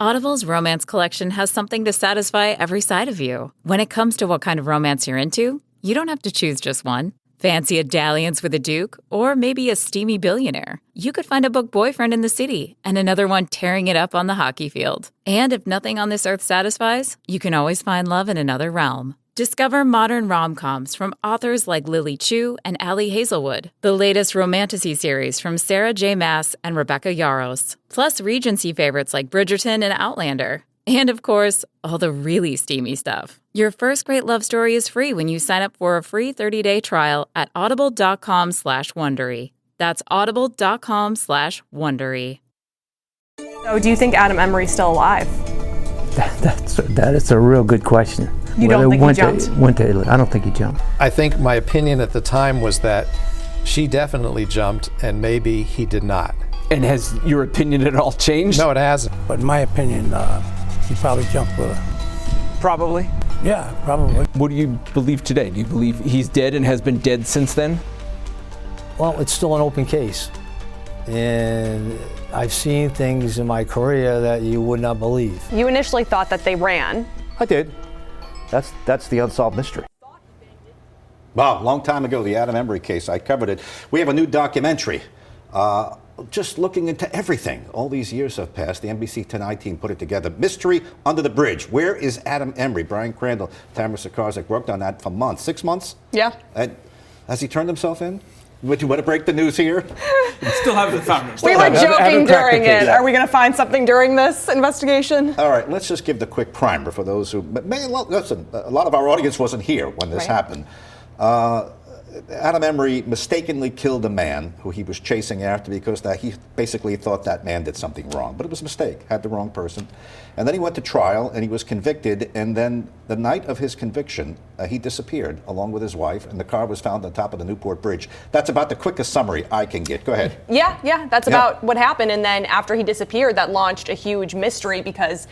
Audible's romance collection has something to satisfy every side of you. When it comes to what kind of romance you're into, you don't have to choose just one. Fancy a dalliance with a duke, or maybe a steamy billionaire? You could find a book boyfriend in the city and another one tearing it up on the hockey field. And if nothing on this earth satisfies, you can always find love in another realm. Discover modern rom-coms from authors like Lily Chu and Ali Hazelwood, the latest romantasy series from Sarah J. Maas and Rebecca Yarros, plus Regency favorites like Bridgerton and Outlander. And of course, all the really steamy stuff. Your first great love story is free when you sign up for a free 30-day trial at audible.com/Wondery. That's audible.com/Wondery. So do you think Adam Emery's still alive? That is a real good question. You don't think he jumped? I don't think he jumped. I think my opinion at the time was that she definitely jumped and maybe he did not. And has your opinion at all changed? No, it hasn't. But in my opinion, he probably jumped with her. Probably? Yeah, probably. What do you believe today? Do you believe he's dead and has been dead since then? Well, it's still an open case. And I've seen things in my career that you would not believe. You initially thought that they ran. I did. That's the unsolved mystery. Wow, long time ago, the Adam Emery case, I covered it. We have a new documentary, just looking into everything. All these years have passed. The NBC Tonight team put it together. Mystery Under the Bridge. Where is Adam Emery? Brian Crandall, Tamara Sacharczyk worked on that for months. 6 months? Yeah. Has he turned himself in? Would you want to break the news here? Still haven't found him. We were joking during it. Are we going to find something during this investigation? All right, let's just give the quick primer for those who listen. A lot of our audience wasn't here when this happened. Adam Emery mistakenly killed a man who he was chasing after because he basically thought that man did something wrong. But it was a mistake, had the wrong person. And then he went to trial and he was convicted. And then the night of his conviction, he disappeared along with his wife. And the car was found on top of the Newport Bridge. That's about the quickest summary I can get. Go ahead. Yeah, that's about what happened. And then after he disappeared, that launched a huge mystery because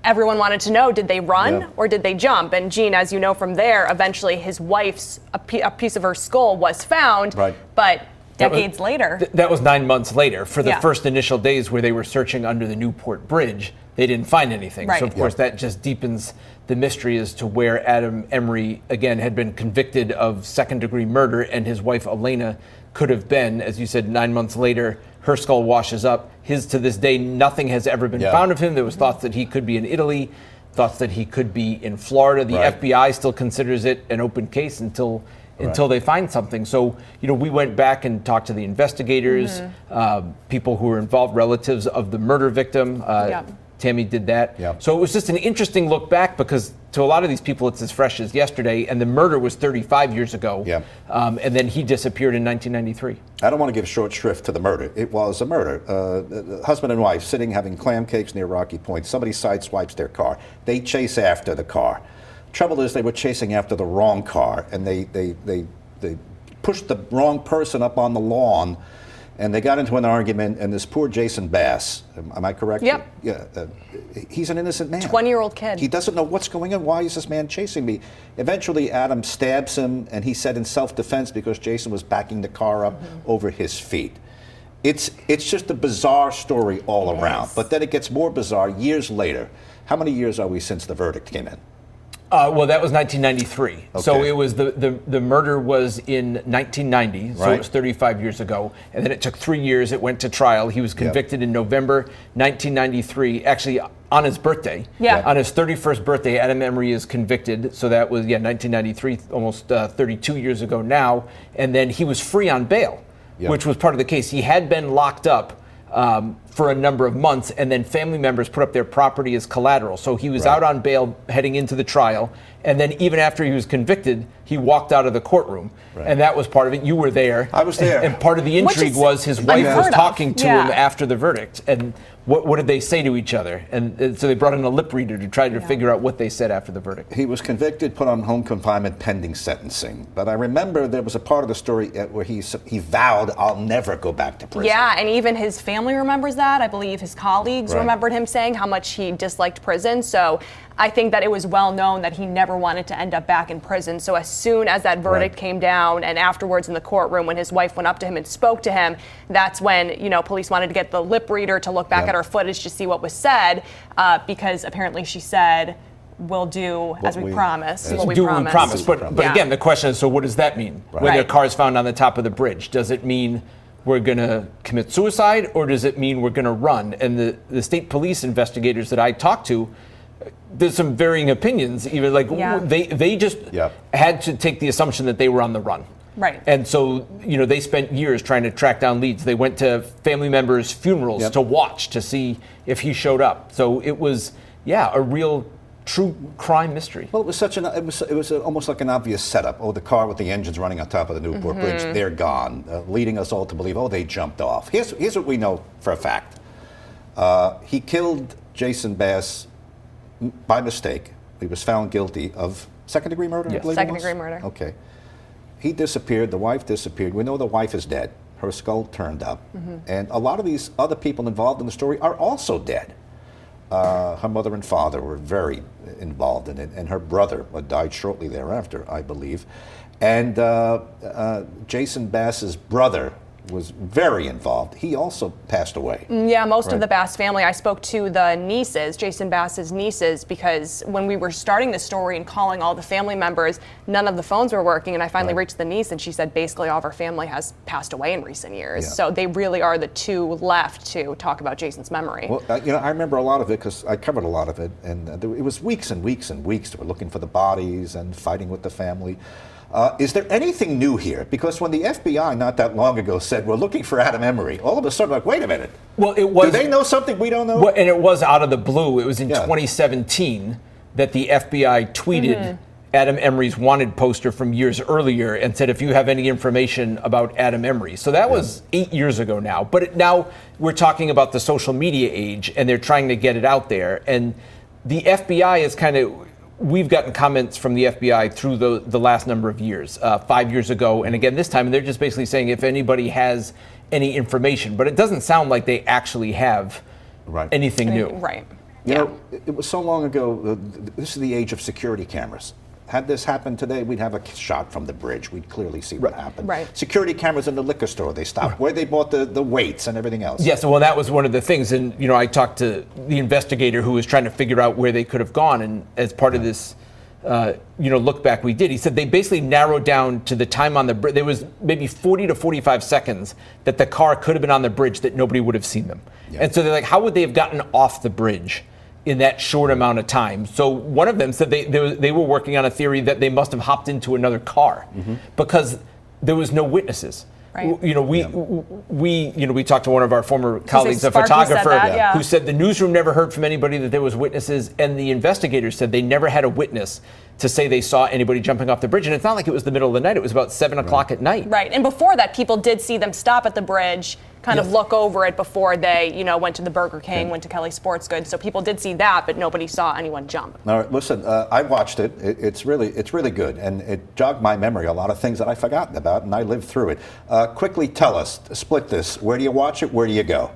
everyone wanted to know, did they run or did they jump? And Gene, as you know from there, eventually his wife's, a piece of her skull was found, but decades later. That was 9 months later. For the first initial days where they were searching under the Newport Bridge, they didn't find anything. So of course that just deepens the mystery as to where Adam Emery, again, had been convicted of second-degree murder, and his wife Elena could have been, as you said, 9 months later. Her skull washes up. His, to this day, nothing has ever been found of him. There was thoughts that he could be in Italy, thoughts that he could be in Florida. The FBI still considers it an open case until they find something. So, we went back and talked to the investigators, people who were involved, relatives of the murder victim. Tammy did that. So it was just an interesting look back because to a lot of these people, it's as fresh as yesterday, and the murder was 35 years ago. And then he disappeared in 1993. I don't want to give short shrift to the murder. It was a murder. Husband and wife sitting having clam cakes near Rocky Point. Somebody sideswipes their car. They chase after the car. Trouble is they were chasing after the wrong car, and they pushed the wrong person up on the lawn. And they got into an argument, and this poor Jason Bass, am I correct? Yep. Yeah. He's an innocent man. 20-year-old kid. He doesn't know what's going on. Why is this man chasing me? Eventually, Adam stabs him, and he said in self-defense because Jason was backing the car up over his feet. It's just a bizarre story all around. But then it gets more bizarre years later. How many years are we since the verdict came in? Well, that was 1993. Okay. So it was the murder was in 1990. So it was 35 years ago. And then it took 3 years. It went to trial. He was convicted in November 1993, actually on his birthday. On his 31st birthday, Adam Emery is convicted. So that was, 1993, almost 32 years ago now. And then he was free on bail, which was part of the case. He had been locked up for a number of months, and then family members put up their property as collateral. So he was out on bail heading into the trial, and then even after he was convicted, he walked out of the courtroom. And that was part of it. You were there. I was there. And part of the intrigue was his wife was talking to him after the verdict. And what did they say to each other? And so they brought in a lip reader to try to figure out what they said after the verdict. He was convicted, put on home confinement pending sentencing. But I remember there was a part of the story where he vowed, I'll never go back to prison. Yeah, and even his family remembers that. I believe his colleagues remembered him saying how much he disliked prison. So I think that it was well known that he never wanted to end up back in prison. So as soon as that verdict came down, and afterwards in the courtroom when his wife went up to him and spoke to him, that's when, police wanted to get the lip reader to look back at her footage to see what was said, because apparently she said, we'll do as we promise. What we promise. But again, the question is, so what does that mean? When their car is found on the top of the bridge, does it mean we're going to commit suicide, or does it mean we're going to run? And the state police investigators that I talked to, there's some varying opinions. Even they just had to take the assumption that they were on the run. Right. And so, they spent years trying to track down leads. They went to family members' funerals to watch to see if he showed up. So it was, a real true crime mystery. Well, it was almost like an obvious setup. Oh, the car with the engines running on top of the Newport Bridge, they're gone, leading us all to believe, they jumped off. Here's what we know for a fact. He killed Jason Bass by mistake. He was found guilty of second-degree murder, I believe. Second-degree murder. Okay. He disappeared. The wife disappeared. We know the wife is dead. Her skull turned up. And a lot of these other people involved in the story are also dead. Her mother and father were very involved in it, and her brother died shortly thereafter, I believe. And Jason Bass's brother was very involved. He also passed away. Yeah, most of the Bass family. I spoke to the nieces, Jason Bass's nieces, because when we were starting the story and calling all the family members, none of the phones were working, and I finally reached the niece, and she said basically all of our family has passed away in recent years. So they really are the two left to talk about Jason's memory. Well, I remember a lot of it because I covered a lot of it, and it was weeks and weeks and weeks. They were looking for the bodies and fighting with the family. Is there anything new here? Because when the FBI not that long ago said, we're looking for Adam Emery, all of a sudden, like, wait a minute. Well, it was. Do they know something we don't know? Well, and it was out of the blue. It was in 2017 that the FBI tweeted Adam Emery's wanted poster from years earlier and said, if you have any information about Adam Emery. So that was 8 years ago now. But now we're talking about the social media age, and they're trying to get it out there. And the FBI is kind of... We've gotten comments from the FBI through the last number of years, 5 years ago, and again this time, and they're just basically saying if anybody has any information, but it doesn't sound like they actually have anything new. Right. You know, it was so long ago, this is the age of security cameras. Had this happened today, we'd have a shot from the bridge. We'd clearly see what happened. Right. Security cameras in the liquor store, they stopped where they bought the weights and everything else. Yes, well, that was one of the things. And, I talked to the investigator who was trying to figure out where they could have gone. And as part of this, look back we did, he said they basically narrowed down to the time on the bridge. There was maybe 40 to 45 seconds that the car could have been on the bridge that nobody would have seen them. Yeah. And so they're like, how would they have gotten off the bridge in that short amount of time? So one of them said they were working on a theory that they must have hopped into another car because there was no witnesses. Right. We talked to one of our former colleagues, a photographer, who said the newsroom never heard from anybody that there was witnesses, and the investigators said they never had a witness to say they saw anybody jumping off the bridge. And it's not like it was the middle of the night. It was about 7 o'clock at night. Right. And before that, people did see them stop at the bridge, kind of look over it before they, went to the Burger King, went to Kelly's Sports Goods. So people did see that, but nobody saw anyone jump. All right, listen, I watched it. It's really good, and it jogged my memory. A lot of things that I've forgotten about, and I lived through it. Quickly tell us, split this. Where do you watch it? Where do you go?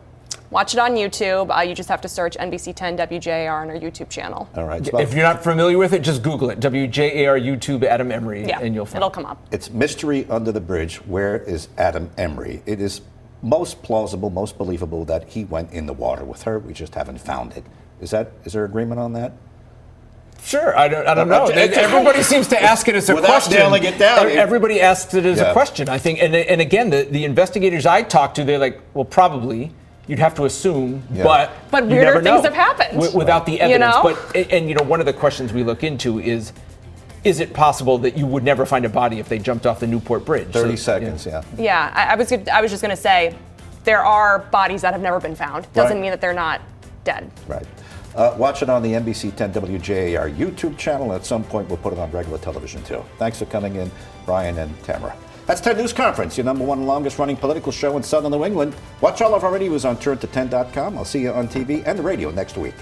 Watch it on YouTube. You just have to search NBC 10 WJAR on our YouTube channel. All right. If you're not familiar with it, just Google it. WJAR YouTube Adam Emery, and you'll find it. It'll come up. It's Mystery Under the Bridge. Where is Adam Emery? It is most plausible, most believable that he went in the water with her. We just haven't found it. Is there agreement on that? Sure, I don't know. Everybody seems to ask it as a Without question. Nailing it down. Everybody asks it as a question, I think. And again, the investigators I talked to, they're like, well, probably. You'd have to assume, but weirder things have happened without the evidence. But one of the questions we look into is it possible that you would never find a body if they jumped off the Newport Bridge? 30 seconds, Yeah, I was just going to say there are bodies that have never been found. Doesn't mean that they're not dead. Right. Watch it on the NBC 10 WJAR YouTube channel, and at some point we'll put it on regular television too. Thanks for coming in, Brian and Tamara. That's 10 News Conference, your number one longest running political show in Southern New England. Watch all of our videos on turnto10.com. I'll see you on TV and the radio next week.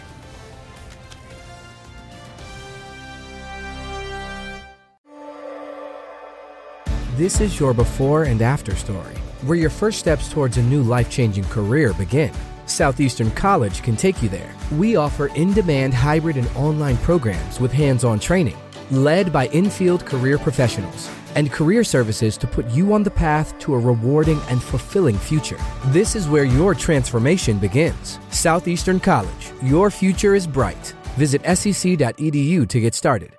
This is your before and after story, where your first steps towards a new life-changing career begin. Southeastern College can take you there. We offer in-demand hybrid and online programs with hands-on training, led by in-field career professionals, and career services to put you on the path to a rewarding and fulfilling future. This is where your transformation begins. Southeastern College, your future is bright. Visit sec.edu to get started.